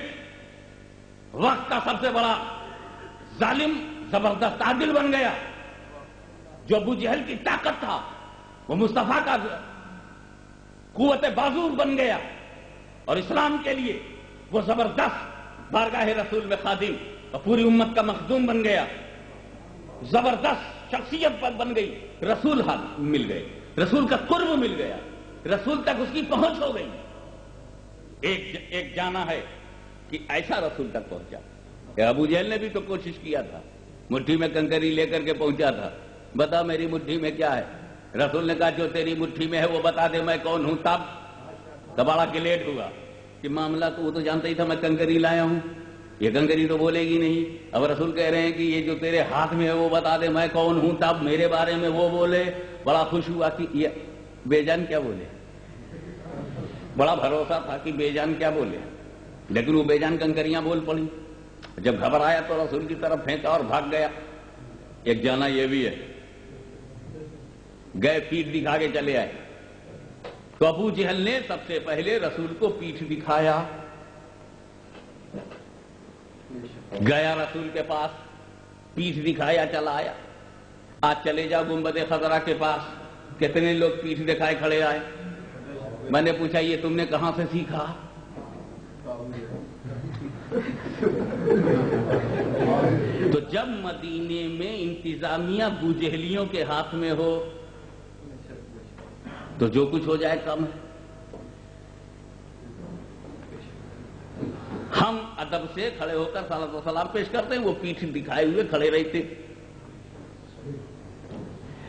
وقت کا سب سے بڑا ظالم زبردست عادل بن گیا. جو ابو جہل کی طاقت تھا وہ مصطفیٰ کا قوت بازو بن گیا اور اسلام کے لیے وہ زبردست بارگاہ رسول میں خادم اور پوری امت کا مخدوم بن گیا. زبردست شخصیت پر بن گئی. رسول ہاتھ مل گئے, رسول کا قرب مل گیا, رسول تک اس کی پہنچ ہو گئی. ایک جانا ہے کہ ایسا رسول تک پہنچا. ابو جہل نے بھی تو کوشش کیا تھا, مٹھی میں کنکری لے کر کے پہنچا تھا. بتا میری مٹھی میں کیا ہے؟ رسول نے کہا جو تیری مٹھی میں ہے وہ بتا دے میں کون ہوں. تب بڑا کلیٹ ہوا کہ معاملہ تو وہ تو جانتا ہی تھا میں کنکری لایا ہوں, یہ کنکری تو بولے گی نہیں. اب رسول کہہ رہے ہیں کہ یہ جو تیرے ہاتھ میں ہے وہ بتا دے میں کون ہوں, تب میرے بارے میں وہ بولے. بڑا خوش ہوا کہ یہ بے جان کیا بولے. بڑا بھروسہ تھا کہ بے جان کیا بولے, لیکن وہ بے جان کنکریاں بول پڑی. جب گھبرایا تو رسول کی طرف پھینکا اور بھاگ گیا. ایک جانا یہ بھی ہے, گئے پیٹھ دکھا کے چلے آئے. تو ابو جہل نے سب سے پہلے رسول کو پیٹھ دکھایا. گیا رسول کے پاس, پیٹھ دکھایا, چلا آیا. آج چلے جاؤ گنبد خضرا کے پاس, کتنے لوگ پیٹھ دکھائے کھڑے آئے. میں نے پوچھا یہ تم نے کہاں سے سیکھا؟ تو جب مدینے میں انتظامیہ بوجہلیوں کے ہاتھ میں ہو تو جو کچھ ہو جائے کم ہے. ہم ادب سے کھڑے ہو کر صلوات و سلام پیش کرتے ہیں, وہ پیٹھ دکھائے ہوئے کھڑے رہتے.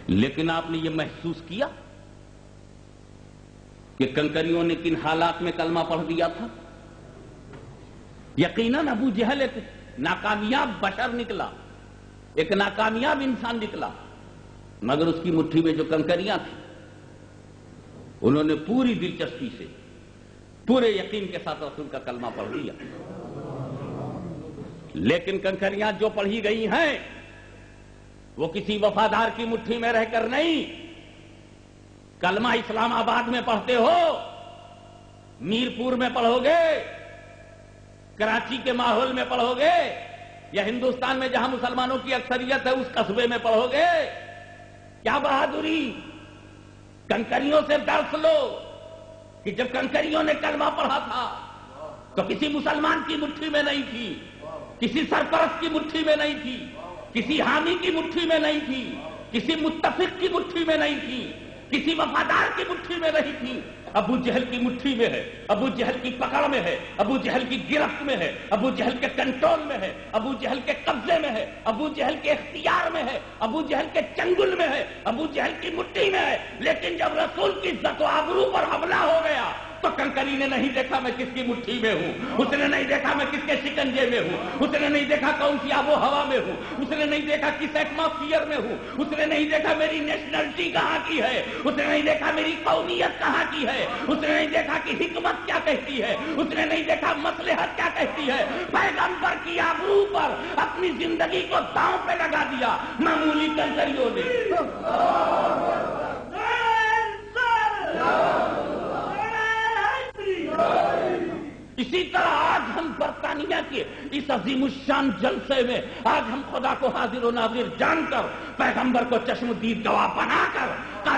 لیکن آپ نے یہ محسوس کیا کہ کنکریوں نے کن حالات میں کلمہ پڑھ دیا تھا؟ یقیناً ابو جہل ایک ناکامیاب بشر نکلا, ایک ناکامیاب انسان نکلا, مگر اس کی مٹھی میں جو کنکریاں تھیں انہوں نے پوری دلچسپی سے پورے یقین کے ساتھ رسول کا کلمہ پڑھ لیا. لیکن کنکریاں جو پڑھی گئی ہیں وہ کسی وفادار کی مٹھی میں رہ کر نہیں. کلمہ اسلام آباد میں پڑھتے ہو, میرپور میں پڑھو گے, کراچی کے ماحول میں پڑھو گے, یا ہندوستان میں جہاں مسلمانوں کی اکثریت ہے اس قصبے میں پڑھو گے. کیا بہادری, کنکریوں سے درس لو کہ جب کنکریوں نے کلمہ پڑھا تھا تو کسی مسلمان کی مٹھی میں نہیں تھی, کسی سرپرست کی مٹھی میں نہیں تھی, کسی حامی کی مٹھی میں نہیں تھی, کسی متفق کی مٹھی میں نہیں تھی, کسی وفادار کی مٹھی میں نہیں تھی. ابو جہل کی مٹھی میں ہے, ابو جہل کی پکڑ میں ہے, ابو جہل کی گرفت میں ہے, ابو جہل کے کنٹرول میں ہے, ابو جہل کے قبضے میں ہے, ابو جہل کے اختیار میں ہے, ابو جہل کے چنگل میں ہے, ابو جہل کی مٹھی میں ہے. لیکن جب رسول کی عزت و آبرو پر حملہ ہو گیا تو کنکری نے نہیں دیکھا میں کس کی مٹھی میں ہوں, اس نے نہیں دیکھا میں کس کے شکنجے میں ہوں, اس نے نہیں دیکھا کون سی آب و ہوا میں ہوں, اس نے نہیں دیکھا کس ایٹماسفیئر میں ہوں, اس نے نہیں دیکھا میری نیشنلٹی کہاں کی ہے, اس نے نہیں دیکھا میری قومیت کہاں کی ہے, اس نے نہیں دیکھا کہ حکمت کیا کہتی ہے, اس نے نہیں دیکھا مصلحت کیا کہتی ہے. پیغمبر کی آبرو پر اپنی زندگی کو داؤں پہ لگا دیا معمولی کنکریوں نے. اسی طرح آج ہم برطانیہ کے اس عظیم الشان جلسے میں آج ہم خدا کو حاضر و ناظر جان کر, پیغمبر کو چشم دید گواہ بنا کر,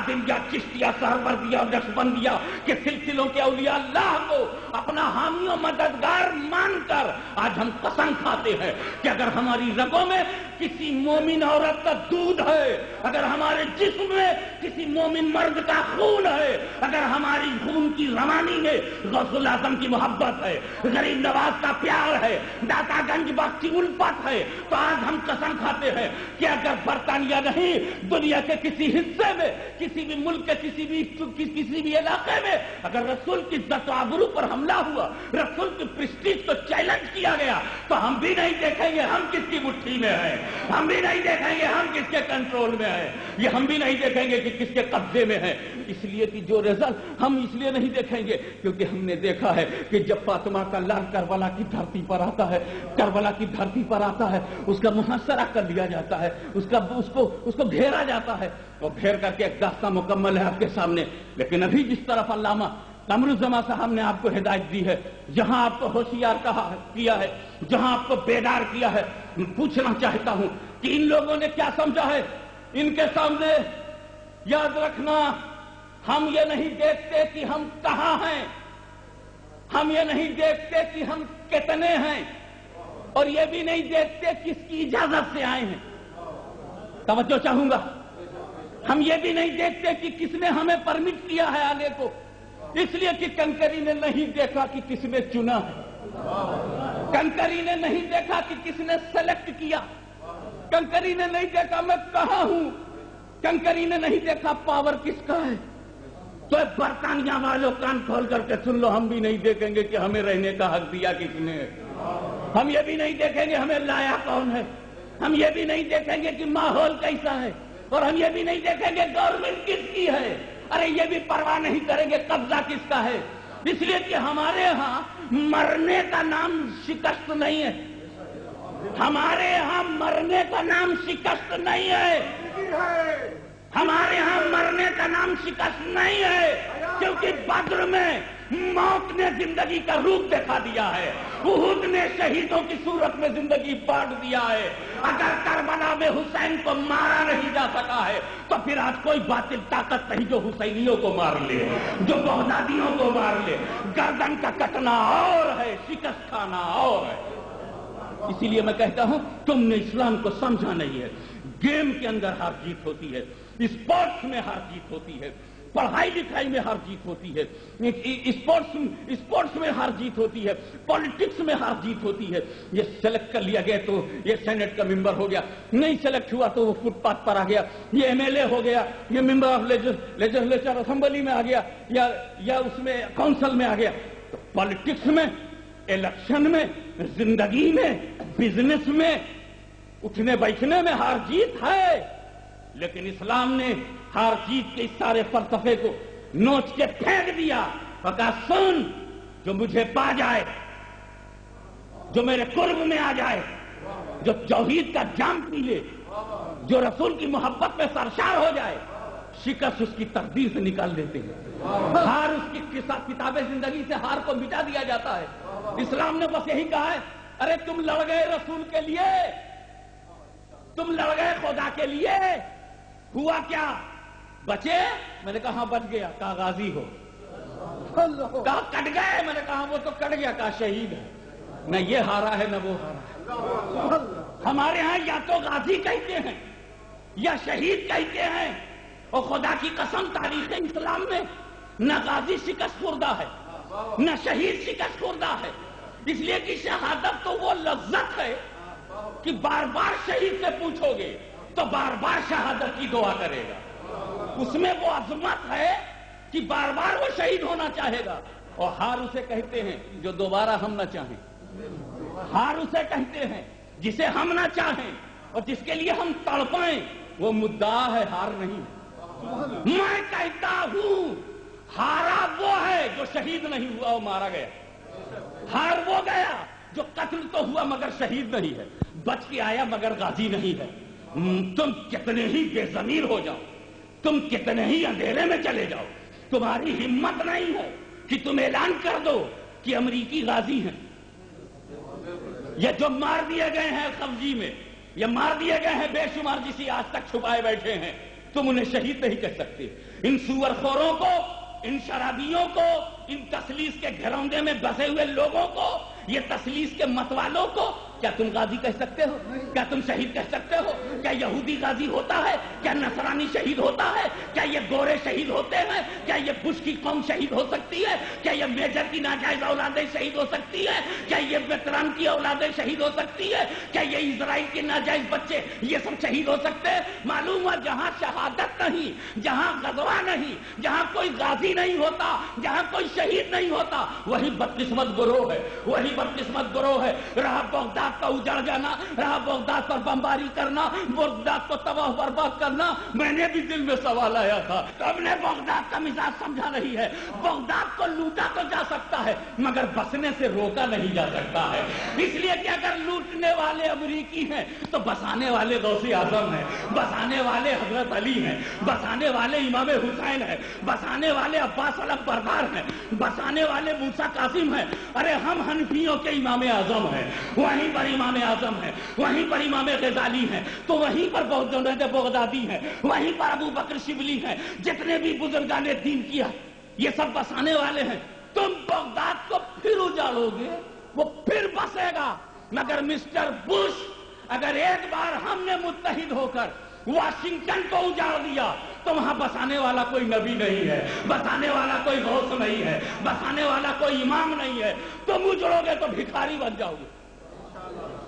قادریہ چشتیہ سہروردیہ اور نقشبندیہ کے سلسلوں کے اولیاء اللہ کو اپنا حامی و مددگار مان کر آج ہم قسم کھاتے ہیں کہ اگر ہماری رگوں میں کسی مومن عورت کا دودھ ہے، اگر ہمارے جسم میں کسی مومن مرد کا خون ہے، اگر ہماری خون کی روانی میں غوث الاعظم کی محبت ہے، غریب نواز کا پیار ہے، داتا گنج بخش کی الفت ہے، تو آج ہم قسم کھاتے ہیں کہ اگر برطانیہ نہیں، دنیا کے کسی حصے میں، کسی بھی ملک کے کسی بھی علاقے میں اگر رسول کی عزت و آبرو پر حملہ ہوا، رسول کی پرسٹیج کو چیلنج کیا گیا، تو ہم بھی نہیں دیکھیں گے ہم کس کی مٹھی میں ہیں، ہم بھی نہیں دیکھیں گے ہم کس کے کنٹرول میں ہیں، یہ ہم بھی نہیں دیکھیں گے کہ کس کے قبضے میں ہے۔ اس لیے کہ جو رزلٹ ہم اس لیے نہیں دیکھیں گے کیونکہ ہم نے دیکھا ہے کہ جب فاطمہ کا لال کربلا کی دھرتی پر آتا ہے، کربلا کی دھرتی پر آتا ہے، اس کا محاصرہ کر لیا جاتا ہے، اس کو گھیرا جاتا ہے، اور گھیر کر کے ایک داستان مکمل ہے آپ کے سامنے۔ لیکن ابھی جس طرف علامہ قمر الزمان صاحب نے آپ کو ہدایت دی ہے، جہاں آپ کو ہوشیار کیا ہے، جہاں آپ کو بیدار کیا ہے، میں پوچھنا چاہتا ہوں کہ ان لوگوں نے کیا سمجھا ہے؟ ان کے سامنے یاد رکھنا، ہم یہ نہیں دیکھتے کہ ہم کہاں ہیں، ہم یہ نہیں دیکھتے کہ ہم کتنے ہیں، اور یہ بھی نہیں دیکھتے کس کی اجازت سے آئے ہیں۔ توجہ چاہوں گا، ہم یہ بھی نہیں دیکھتے کہ کس نے ہمیں پرمٹ کیا ہے آنے کو، اس لیے کہ کنکری نے نہیں دیکھا کہ کس نے چنا ہے، کنکری نے نہیں دیکھا کہ کس نے سلیکٹ کیا، کنکری نے نہیں دیکھا میں کہاں ہوں، کنکری نے نہیں دیکھا پاور کس کا ہے۔ تو برطانیہ والوں کان کھول کر کے سن لو، ہم بھی نہیں دیکھیں گے کہ ہمیں رہنے کا حق دیا کس نے، ہم یہ بھی نہیں دیکھیں گے ہمیں لایا کون ہے، ہم یہ بھی نہیں دیکھیں گے کہ ماحول کیسا ہے، اور ہم یہ بھی نہیں دیکھیں گے گورنمنٹ کس کی ہے، ارے یہ بھی پرواہ نہیں کریں گے قبضہ کس کا ہے، اس لیے کہ ہمارے ہاں مرنے کا نام شکست نہیں ہے، ہمارے ہاں مرنے کا نام شکست نہیں ہے، ہمارے ہاں مرنے کا نام شکست نہیں ہے، کیونکہ بدر میں موت نے زندگی کا روپ دکھا دیا ہے، احد نے شہیدوں کی صورت میں زندگی بانٹ دیا ہے، اگر کربلا میں حسین کو مارا نہیں جا سکا ہے تو پھر آج کوئی باطل طاقت نہیں جو حسینیوں کو مار لے، جو بغدادیوں کو مار لے، گردن کا کٹنا اور ہے، شکست کھانا اور ہے۔ اسی لیے میں کہتا ہوں تم نے اسلام کو سمجھا نہیں ہے، گیم کے اندر ہار جیت ہوتی ہے، اسپورٹس میں ہار جیت ہوتی ہے، پڑھائی لکھائی میں ہار جیت ہوتی ہے، اسپورٹس میں ہار جیت ہوتی ہے، پالیٹکس میں ہار جیت ہوتی ہے۔ یہ سلیکٹ کر لیا گیا تو یہ سینٹ کا ممبر ہو گیا، نہیں سلیکٹ ہوا تو وہ فٹ پاتھ پر آ گیا، یہ ایم ایل اے ہو گیا، یہ ممبر آف لیجسلیچر اسمبلی میں آ گیا، یا اس میں کونسل میں آ گیا۔ تو پالیٹکس میں، الیکشن میں، زندگی میں، بزنس میں، اٹھنے بیٹھنے میں ہار جیت ہے، لیکن اسلام نے ہار جیت کے اس سارے فلسفے کو نوچ کے پھینک دیا اور کہا سن، جو مجھے پا جائے، جو میرے قرب میں آ جائے، جو توحید کا جام پی لے، جو رسول کی محبت میں سرشار ہو جائے، شکست اس کی تقدیر سے نکال دیتے ہیں، ہار اس کی کتاب زندگی سے ہار کو مٹا دیا جاتا ہے۔ اسلام نے بس یہی کہا ہے، ارے تم لڑ گئے رسول کے لیے، تم لڑ گئے خدا کے لیے، ہوا کیا؟ بچے؟ میں نے کہا ہاں بچ گیا، کہا غازی ہو، کہا کٹ گئے، میں نے کہا وہ تو کٹ گیا، کہا شہید ہے، نہ یہ ہارا ہے نہ وہ ہارا ہے۔ ہمارے ہاں یا تو غازی کہتے ہیں یا شہید کہتے ہیں، اور خدا کی قسم تاریخ اسلام میں نہ غازی شکست خوردہ ہے نہ شہید شکست خوردہ ہے، اس لیے کہ شہادت تو وہ لذت ہے کہ بار بار شہید سے پوچھو گے تو بار بار شہادت کی دعا کرے گا، اس میں وہ عظمت ہے کہ بار بار وہ شہید ہونا چاہے گا۔ اور ہار اسے کہتے ہیں جو دوبارہ ہم نہ چاہیں، ہار اسے کہتے ہیں جسے ہم نہ چاہیں اور جس کے لیے ہم تڑپیں، وہ مدعا ہے، ہار نہیں۔ میں کہتا ہوں ہارا وہ ہے جو شہید نہیں ہوا اور مارا گیا، ہار وہ گیا جو قتل تو ہوا مگر شہید نہیں ہے، بچ کے آیا مگر غازی نہیں ہے۔ تم کتنے ہی بے ضمیر ہو جاؤ، تم کتنے ہی اندھیرے میں چلے جاؤ، تمہاری ہمت نہیں ہے کہ تم اعلان کر دو کہ امریکی غازی ہیں، یا جو مار دیے گئے ہیں خفجی میں، یا مار دیے گئے ہیں بے شمار جسی آج تک چھپائے بیٹھے ہیں، تم انہیں شہید نہیں کہہ سکتے، ان سور خوروں کو، ان شرابیوں کو، ان تسلیس کے گھروندے میں بسے ہوئے لوگوں کو، یہ تسلیس کے متوالوں کو کیا تم غازی کہہ سکتے ہو؟ کیا تم شہید کہہ سکتے ہو؟ کیا یہودی غازی ہوتا ہے؟ کیا نصرانی شہید ہوتا ہے؟ کیا یہ گورے شہید ہوتے ہیں؟ کیا یہ بش کی قوم شہید ہو سکتی ہے؟ کیا یہ میجر کی ناجائز اولادیں شہید ہو سکتی ہے؟ کیا یہ ویتران کی اولادیں شہید ہو سکتی ہے؟ کیا یہ اسرائیل کے ناجائز بچے یہ سب شہید ہو سکتے ہیں؟ معلوم ہوا جہاں شہادت نہیں، جہاں غزوہ نہیں، جہاں کوئی غازی نہیں ہوتا، جہاں کوئی شہید نہیں ہوتا، وہی بدقسمت گروہ ہے، وہی بدقسمت گروہ ہے۔ رہا بغداد کا اجڑ جانا، رہا بغداد پر بمباری کرنا، بغداد کو تباہ برباد کرنا، میں نے بھی دل میں سوال آیا تھا، تم نے بغداد کا مزاج سمجھا نہیں ہے۔ بغداد کو لوٹا تو جا سکتا ہے مگر بسنے سے روکا نہیں جا سکتا ہے، اس لیے کہ اگر لوٹنے والے امریکی ہیں تو بسانے والے غوث اعظم ہیں، بسانے والے حضرت علی ہیں، بسانے والے امام حسین ہیں، بسانے والے عباس علم بردار ہیں، بسانے والے موسیٰ قاسم ہیں۔ ارے ہم حنفیوں کے امام اعظم ہیں، وہیں پر امام اعظم ہیں، وہیں پر امام غزالی ہیں، تو وہیں پر جنید بغدادی ہیں، وہیں پر ابو بکر شبلی ہیں، جتنے بھی بزرگان دین کیا یہ سب بسانے والے ہیں۔ تم بغداد کو پھر اجاڑو گے، وہ پھر بسے گا، مگر مسٹر بش اگر ایک بار ہم نے متحد ہو کر واشنگٹن کو اجاڑ دیا تو وہاں بسانے والا کوئی نبی نہیں ہے، بسانے والا کوئی غوث نہیں ہے، بسانے والا کوئی امام نہیں ہے۔ تم اجڑو گے تو بھکاری بن جاؤ گے،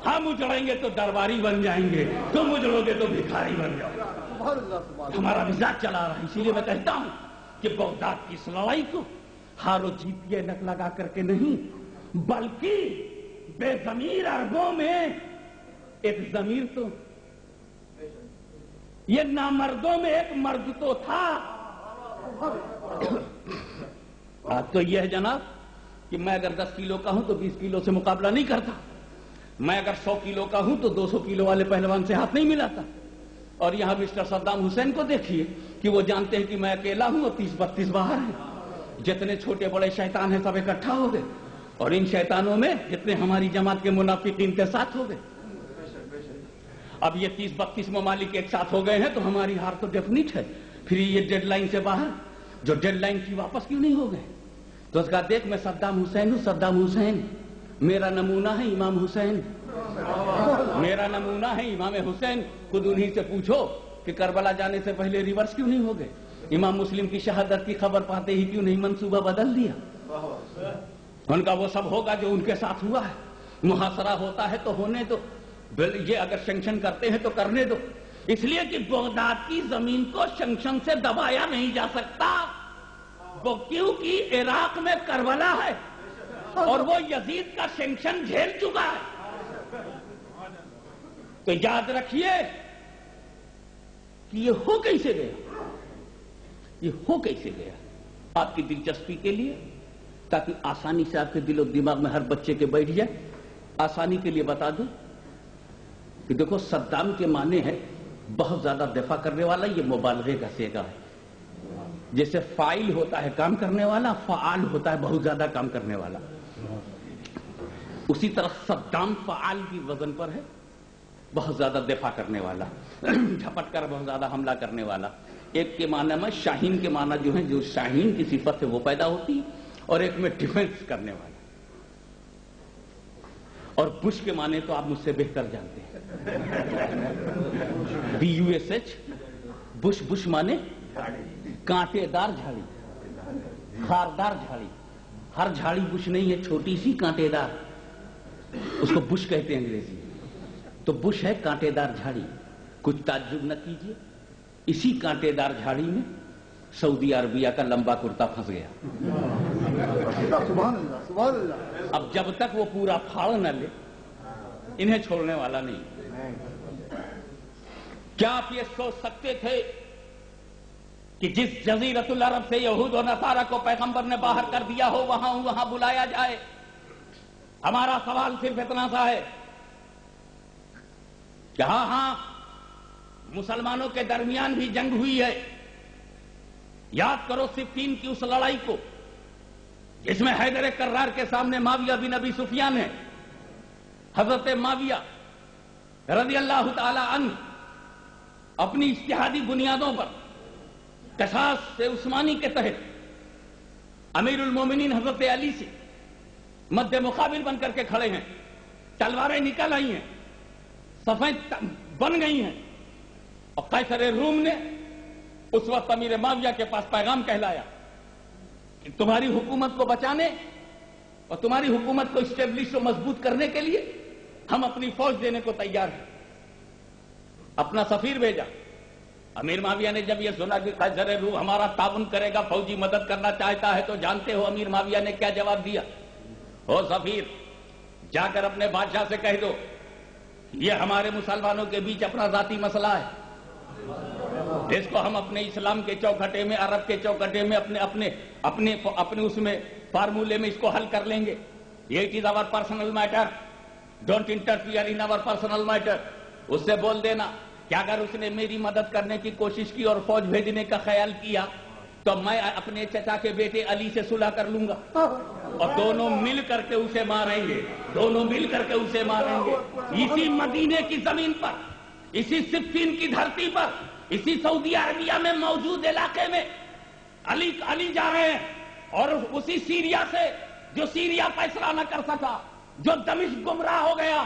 ہم اجڑیں گے تو درباری بن جائیں گے، تم اجڑو گے تو بھکاری بن جاؤ گے۔ ہمارا مزاج چلا رہا ہے، اسی لیے میں کہتا ہوں کہ بغداد کی اس لڑائی کو ہار و جیت کی نک لگا کر کے نہیں، بلکہ بے ضمیر عربوں میں ایک ضمیر تو، یہ نامردوں میں ایک مرد تو تھا۔ بات تو یہ ہے جناب کہ میں اگر 10 کلو کا ہوں تو 20 کلو سے مقابلہ نہیں کرتا، میں اگر 100 کلو کا ہوں تو 200 کلو والے پہلوان سے ہاتھ نہیں ملاتا۔ اور یہاں مسٹر صدام حسین کو دیکھیے کہ وہ جانتے ہیں کہ میں اکیلا ہوں اور 30-32 باہر ہیں، جتنے چھوٹے بڑے شیطان ہیں سب اکٹھا ہو گئے، اور ان شیطانوں میں جتنے ہماری جماعت کے منافقین کے ساتھ ہو گئے۔ اب یہ 30-32 ممالک ایک ساتھ ہو گئے ہیں تو ہماری ہار تو ڈیفینٹ ہے۔ پھر یہ ڈیڈ لائن سے باہر جو ڈیڈ لائن کی واپس کیوں نہیں ہو گئے؟ تو اس کا دیکھ میں صدام حسین ہوں، صدام حسین میرا نمونہ ہے امام حسین، میرا نمونہ ہے امام حسین۔ خود انہی سے پوچھو کہ کربلا جانے سے پہلے ریورس کیوں نہیں ہو گئے؟ امام مسلم کی شہادت کی خبر پاتے ہی کیوں نہیں منصوبہ بدل دیا؟ ان کا وہ سب ہوگا جو ان کے ساتھ ہوا ہے۔ محاصرہ ہوتا ہے تو ہونے دو، یہ اگر سینکشن کرتے ہیں تو کرنے دو، اس لیے کہ بغداد کی زمین کو سینکشن سے دبایا نہیں جا سکتا، وہ کیونکہ عراق میں کربلا ہے اور وہ یزید کا سینکشن جھیل چکا ہے۔ تو یاد رکھیے کہ یہ ہو کیسے گیا، یہ ہو کیسے گیا۔ آپ کی دلچسپی کے لیے تاکہ آسانی سے آپ کے دل و دماغ میں ہر بچے کے بیٹھ جائے، آسانی کے لیے بتا دوں کہ دیکھو صدام کے معنی ہے بہت زیادہ دفاع کرنے والا، یہ مبالغے کا صیغہ ہے۔ جیسے فاعل ہوتا ہے کام کرنے والا، فعال ہوتا ہے بہت زیادہ کام کرنے والا، اسی طرح صدام فعال کی وزن پر ہے، بہت زیادہ دفاع کرنے والا، جھپٹ کر بہت زیادہ حملہ کرنے والا۔ ایک کے معنی میں شاہین کے معنی جو ہیں، جو شاہین کی صفت ہے وہ پیدا ہوتی ہے، اور ایک میں ڈیفنس کرنے والا۔ اور بش کے معنی تو آپ مجھ سے بہتر جانتے ہیں، BUSH، بش، بش معنی کانٹے دار جھاڑی، خاردار جھاڑی۔ ہر جھاڑی بش نہیں ہے، چھوٹی سی کانٹے دار، اس کو بش کہتے ہیں انگریزی میں۔ تو بش ہے کانٹے دار جھاڑی۔ کچھ تعجب نہ کیجیے، اسی کانٹے دار جھاڑی میں سعودی عربیہ کا لمبا کرتا پھنس گیا۔ اب جب تک وہ پورا پھاڑ نہ لے انہیں چھوڑنے والا نہیں۔ کیا آپ یہ سوچ سکتے تھے کہ جس جزیرت العرب سے یہود و نصارہ کو پیغمبر نے باہر کر دیا ہو وہاں بلایا جائے؟ ہمارا سوال صرف اتنا سا ہے کہ ہاں مسلمانوں کے درمیان بھی جنگ ہوئی ہے۔ یاد کرو صفین کی اس لڑائی کو جس میں حیدر کرار کے سامنے معاویہ بن ابی سفیان ہے۔ حضرت معاویہ رضی اللہ تعالی عنہ اپنی اجتہادی بنیادوں پر قصاص سے عثمانی کے تحت امیر المومنین حضرت علی سے مد مقابل بن کر کے کھڑے ہیں، تلواریں نکل آئی ہیں، صفیں بن گئی ہیں، اور قیصر روم نے اس وقت امیر معاویہ کے پاس پیغام کہلایا کہ تمہاری حکومت کو بچانے اور تمہاری حکومت کو اسٹیبلش و مضبوط کرنے کے لیے ہم اپنی فوج دینے کو تیار ہیں۔ اپنا سفیر بھیجا۔ امیر معاویہ نے جب یہ سنا کہ قیصر روم ہمارا تعاون کرے گا، فوجی مدد کرنا چاہتا ہے، تو جانتے ہو امیر معاویہ نے کیا جواب دیا؟ او سفیر، جا کر اپنے بادشاہ سے کہہ دو یہ ہمارے مسلمانوں کے بیچ اپنا ذاتی مسئلہ ہے، اس کو ہم اپنے اسلام کے چوکھٹے میں، عرب کے چوکھٹے میں، اپنے اس میں فارمولے میں اس کو حل کر لیں گے۔ یہ چیز our personal matter, don't interfere in our personal matter۔ اس سے بول دینا کہ اگر اس نے میری مدد کرنے کی کوشش کی اور فوج بھیجنے کا خیال کیا تو میں اپنے چچا کے بیٹے علی سے صلح کر لوں گا اور دونوں مل کر کے اسے ماریں گے، دونوں مل کر کے اسے ماریں گے۔ اسی مدینے کی زمین پر، اسی صفین کی دھرتی پر، اسی سعودی عربیہ میں موجود علاقے میں علی جا رہے ہیں، اور اسی سیریا سے جو سیریا فیصلہ نہ کر سکا، جو دمشق گمراہ ہو گیا،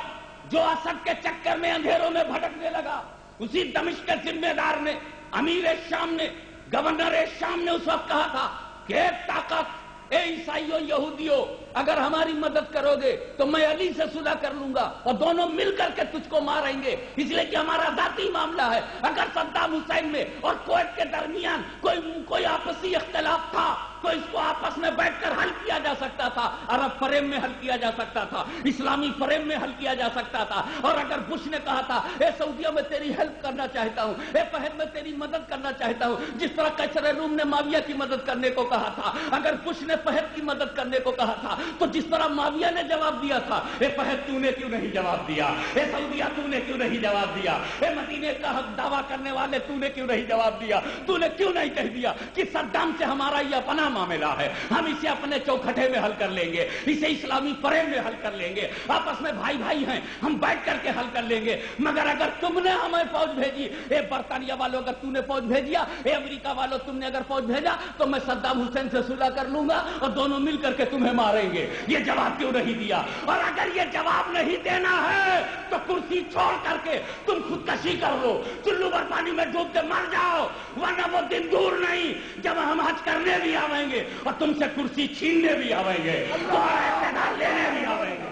جو اسد کے چکر میں اندھیروں میں بھٹکنے لگا، اسی دمشق کے ذمہ دار نے، امیر شام نے، گورنر شام نے اس وقت کہا تھا کہ ایک طاقت، اے عیسائیوں یہودیوں، اگر ہماری مدد کرو گے تو میں علی سے صلح کر لوں گا اور دونوں مل کر کے تجھ کو ماریں گے، اس لیے کہ ہمارا ذاتی معاملہ ہے۔ اگر صدام حسین میں اور کویت کے درمیان کوئی آپسی اختلاف تھا تو اس کو آپس میں بیٹھ کر حل کیا جا سکتا تھا، عرب فریم میں حل کیا جا سکتا تھا، اسلامی فریم میں حل کیا جا سکتا تھا۔ اور اگر بش نے کہا تھا اے سعودیہ میں تیری ہیلپ کرنا چاہتا ہوں، اے فہد میں تیری مدد کرنا چاہتا ہوں، جس طرح قیصر روم نے معاویہ کی مدد کرنے کو کہا تھا، اگر بش نے فہد کی مدد کرنے کو کہا تھا، تو جس طرح معاویہ نے جواب دیا تھا، اے فہد تو نے کیوں نہیں جواب دیا، اے سعودیہ تو نے کیوں نہیں جواب دیا، اے مدینے کا حق دعویٰ کرنے والے تو نے کیوں نہیں جواب دیا، تو نے کیوں نہیں کہہ دیا کہ صدام سے ہمارا یہ اپنا معاملہ ہے، ہم اسے اپنے چوکھٹے میں حل کر لیں گے، اسے اسلامی فریم میں حل کر لیں گے، آپس میں بھائی بھائی ہیں، ہم بیٹھ کر کے حل کر لیں گے۔ مگر اگر تم نے ہمیں فوج بھیجی، اے برطانیہ والوں اگر تم نے فوج بھیجیا، اے امریکہ والوں تم نے اگر فوج بھیجا، تو میں صدام حسین سے صلح کر لوں گا اور دونوں مل کر کے تمہیں ماریں گے۔ یہ جواب کیوں نہیں دیا؟ اور اگر یہ جواب نہیں دینا ہے تو کرسی چھوڑ کر کے تم خودکشی کر لو، چلو بھر پانی میں ڈوب کے مر جاؤ، ورنہ وہ دن دور نہیں جب ہم حج کرنے بھی آویں گے اور تم سے کرسی چھیننے بھی آویں گے، تمہارا اقتدار لینے بھی آویں گے۔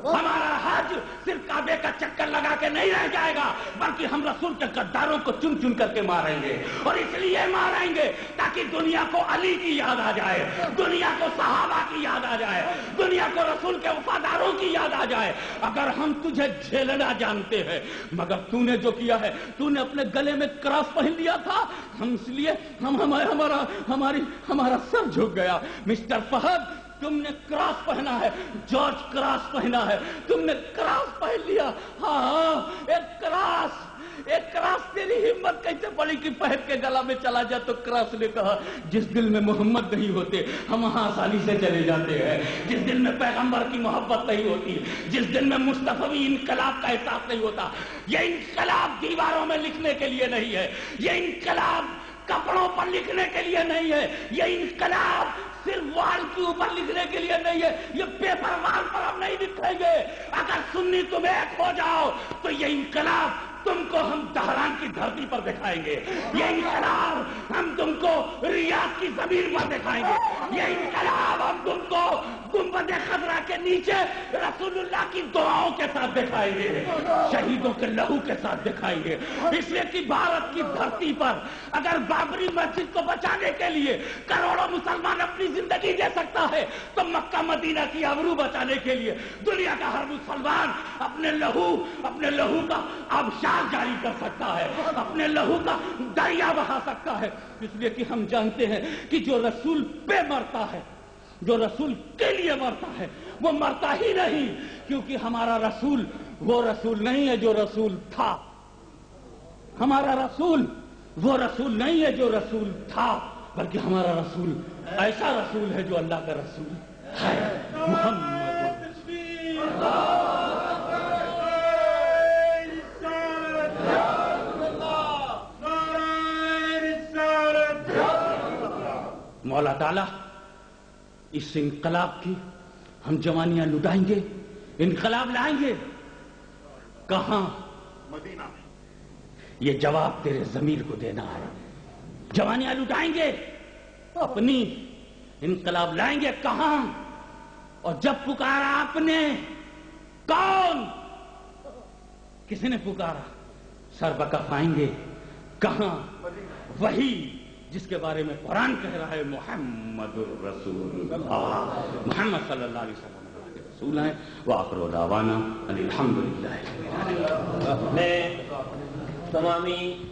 ہمارا حج صرف کعبے کا چکر لگا کے نہیں رہ جائے گا، بلکہ ہم رسول کے غداروں کو چن چن کر کے ماریں گے، اور اس لیے ماریں گے تاکہ دنیا کو علی کی یاد آ جائے، دنیا کو صحابہ کی یاد آ جائے، دنیا کو رسول کے وفاداروں کی یاد آ جائے۔ اگر ہم تجھے جھیلنا جانتے ہیں، مگر تو نے جو کیا ہے، تو نے اپنے گلے میں کراس پہن لیا تھا، ہم اس لیے ہمارا سر جھک گیا۔ مسٹر فہد، تم نے کراس پہنا ہے، جارج کراس پہنا ہے، تم نے کراس پہن لیا۔ ہاں، ایک کراس تیری ہمت کیسے پڑی کہ فہد کے گلا میں چلا جا؟ تو کراس نے کہا جس دل میں محمد نہیں ہوتے ہم وہاں آسانی سے چلے جاتے ہیں، جس دل میں پیغمبر کی محبت نہیں ہوتی، جس دل میں مصطفی انقلاب کا احساس نہیں ہوتا، یہ انقلاب دیواروں میں لکھنے کے لیے نہیں ہے، یہ انقلاب کپڑوں پر لکھنے کے لیے نہیں ہے، یہ انقلاب صرف وال کے اوپر لکھنے کے لیے نہیں ہے، یہ پیپر وال پر ہم نہیں لکھیں گے۔ اگر سنی تم ایک ہو جاؤ تو یہ انقلاب تم کو ہم تہران کی دھرتی پر دکھائیں گے، یہ انقلاب ہم تم کو ریاض کی زمین پر دکھائیں گے، یہ انقلاب ہم تم کو گنبد خضرا کے نیچے رسول اللہ کی دعاؤں کے ساتھ دکھائیں گے، شہیدوں کے لہو کے ساتھ دکھائیں گے۔ اس لیے کہ بھارت کی دھرتی پر اگر بابری مسجد کو بچانے کے لیے کروڑوں مسلمان اپنی زندگی دے سکتا ہے، تو مکہ مدینہ کی آبرو بچانے کے لیے دنیا کا ہر مسلمان اپنے لہو کا آبشار جاری کر سکتا ہے، اپنے لہو کا دریا بہا سکتا ہے۔ اس لیے کہ ہم جانتے ہیں کہ جو رسول پہ مرتا ہے، جو رسول کے لیے مرتا ہے، وہ مرتا ہی نہیں، کیونکہ ہمارا رسول وہ رسول نہیں ہے جو رسول تھا، ہمارا رسول وہ رسول نہیں ہے جو رسول تھا، بلکہ ہمارا رسول ایسا رسول ہے جو اللہ کا رسول ہے، محمد۔ مولا تعالیٰ اس انقلاب کی ہم جوانیاں لٹائیں گے، انقلاب لائیں گے کہاں؟ مدینہ میں۔ یہ جواب تیرے ضمیر کو دینا ہے۔ جوانیاں لٹائیں گے اپنی، انقلاب لائیں گے کہاں؟ اور جب پکارا آپ نے، کون؟ کسی نے پکارا، سر بکف آئیں گے کہاں؟ وہی جس کے بارے میں قرآن کہہ رہا ہے محمد الرسول اللہ، محمد صلی اللہ علیہ وسلم اللہ کے رسول ہیں۔ وآخر دعوانا الحمدللہ۔ میں تمامی